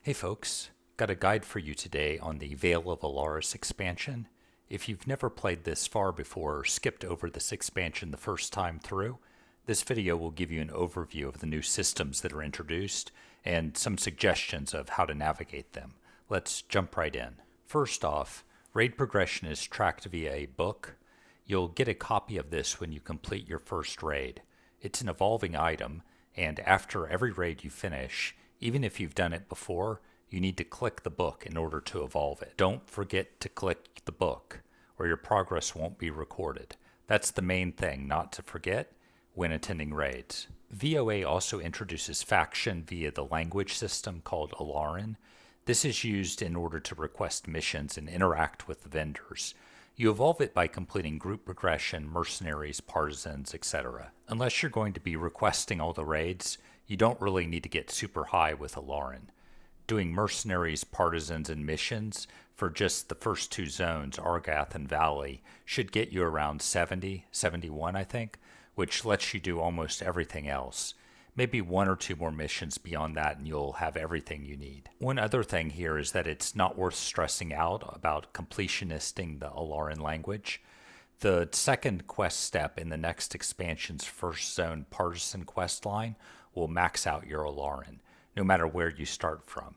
Hey folks, got a guide for you today on the Veil of Alaris expansion. If you've never played this far before or skipped over this expansion the first time through, this video will give you an overview of the new systems that are introduced and some suggestions of how to navigate them. Let's jump right in. First off, raid progression is tracked via a book. You'll get a copy of this when you complete your first raid. It's an evolving item, and after every raid you finish, even if you've done it before, you need to click the book in order to evolve it. Don't forget to click the book, or your progress won't be recorded. That's the main thing not to forget when attending raids. VOA also introduces faction via the language system called Alarin. This is used in order to request missions and interact with the vendors. You evolve it by completing group progression, mercenaries, partisans, etc. Unless you're going to be requesting all the raids, you don't really need to get super high with Alarin. Doing mercenaries, partisans, and missions for just the first two zones, Argath and Valley, should get you around 70, 71 I think, which lets you do almost everything else. Maybe one or two more missions beyond that and you'll have everything you need. One other thing here is that it's not worth stressing out about completionisting the Alarin language. The second quest step in the next expansion's first zone partisan quest line will max out your Alarin, no matter where you start from.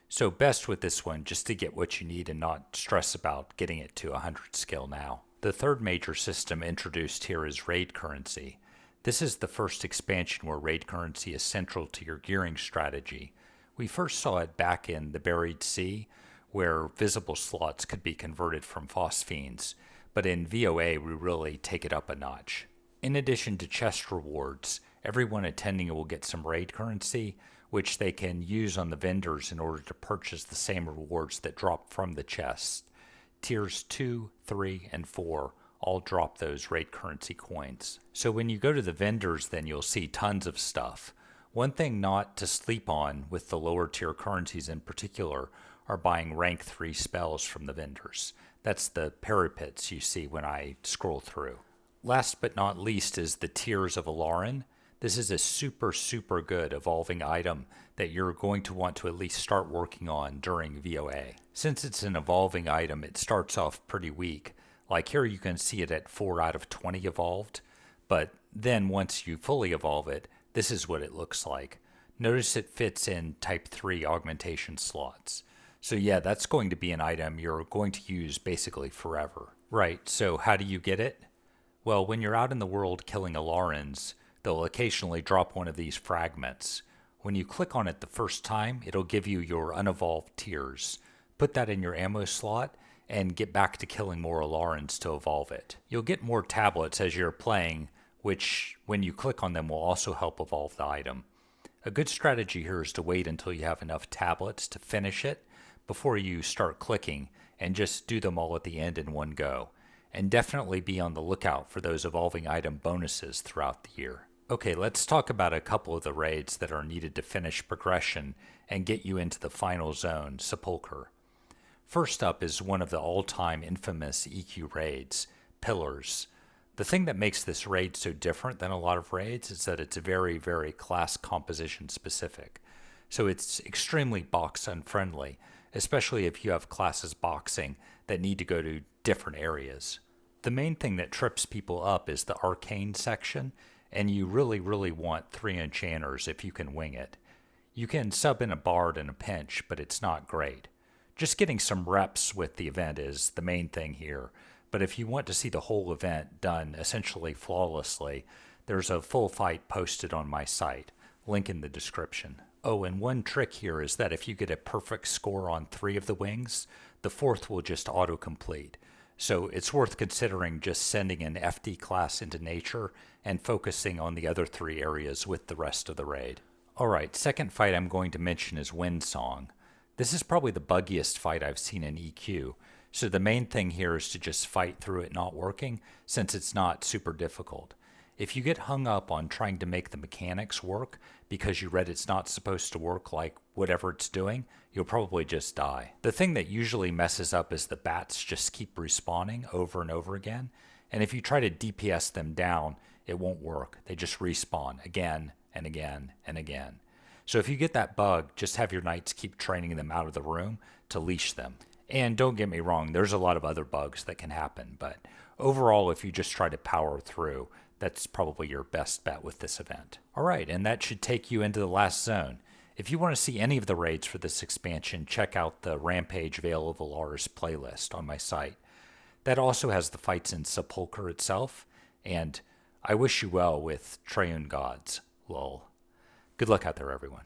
So best with this one just to get what you need and not stress about getting it to 100 skill now. The third major system introduced here is raid currency. This is the first expansion where raid currency is central to your gearing strategy. We first saw it back in the Buried Sea, where visible slots could be converted from phosphenes, but in VOA we really take it up a notch. In addition to chest rewards, everyone attending will get some raid currency, which they can use on the vendors in order to purchase the same rewards that drop from the chests. Tiers 2, 3, and 4 all drop those raid currency coins. So when you go to the vendors, then you'll see tons of stuff. One thing not to sleep on with the lower tier currencies in particular are buying rank 3 spells from the vendors. That's the parapets you see when I scroll through. Last but not least is the Tears of Alarin. This is a super good evolving item that you're going to want to at least start working on during VOA. Since it's an evolving item, it starts off pretty weak. Like here you can see it at 4 out of 20 evolved, but then once you fully evolve it, this is what it looks like. Notice it fits in type 3 augmentation slots. So yeah, that's going to be an item you're going to use basically forever. Right, so how do you get it? Well, when you're out in the world killing Alarins, they'll occasionally drop one of these fragments. When you click on it the first time, it'll give you your unevolved tiers. Put that in your ammo slot and get back to killing more Alarins to evolve it. You'll get more tablets as you're playing, which when you click on them will also help evolve the item. A good strategy here is to wait until you have enough tablets to finish it before you start clicking and just do them all at the end in one go. And definitely be on the lookout for those evolving item bonuses throughout the year. Okay, let's talk about a couple of the raids that are needed to finish progression and get you into the final zone, Sepulchre. First up is one of the all-time infamous EQ raids, Pillars. The thing that makes this raid so different than a lot of raids is that it's very class composition specific. So it's extremely box unfriendly, especially if you have classes boxing that need to go to different areas. The main thing that trips people up is the arcane section, and you really want 3 enchanters if you can wing it. You can sub in a bard in a pinch, but it's not great. Just getting some reps with the event is the main thing here, but if you want to see the whole event done essentially flawlessly, there's a full fight posted on my site, link in the description. Oh, and one trick here is that if you get a perfect score on 3 of the wings, the 4th will just autocomplete. So it's worth considering just sending an FD class into nature and focusing on the other 3 areas with the rest of the raid. Alright, second fight I'm going to mention is Windsong. This is probably the buggiest fight I've seen in EQ, so the main thing here is to just fight through it not working, since it's not super difficult. If you get hung up on trying to make the mechanics work because you read it's not supposed to work like whatever it's doing, you'll probably just die. The thing that usually messes up is the bats just keep respawning over and over again, and if you try to DPS them down, it won't work. They just respawn again and again and again. So if you get that bug, just have your knights keep training them out of the room to leash them. And don't get me wrong, there's a lot of other bugs that can happen, but overall, if you just try to power through, that's probably your best bet with this event. All right, and that should take you into the last zone. If you want to see any of the raids for this expansion, check out the Rampage Veil of Alaris playlist on my site. That also has the fights in Sepulchre itself, and I wish you well with Triune Gods. Lol. Good luck out there, everyone.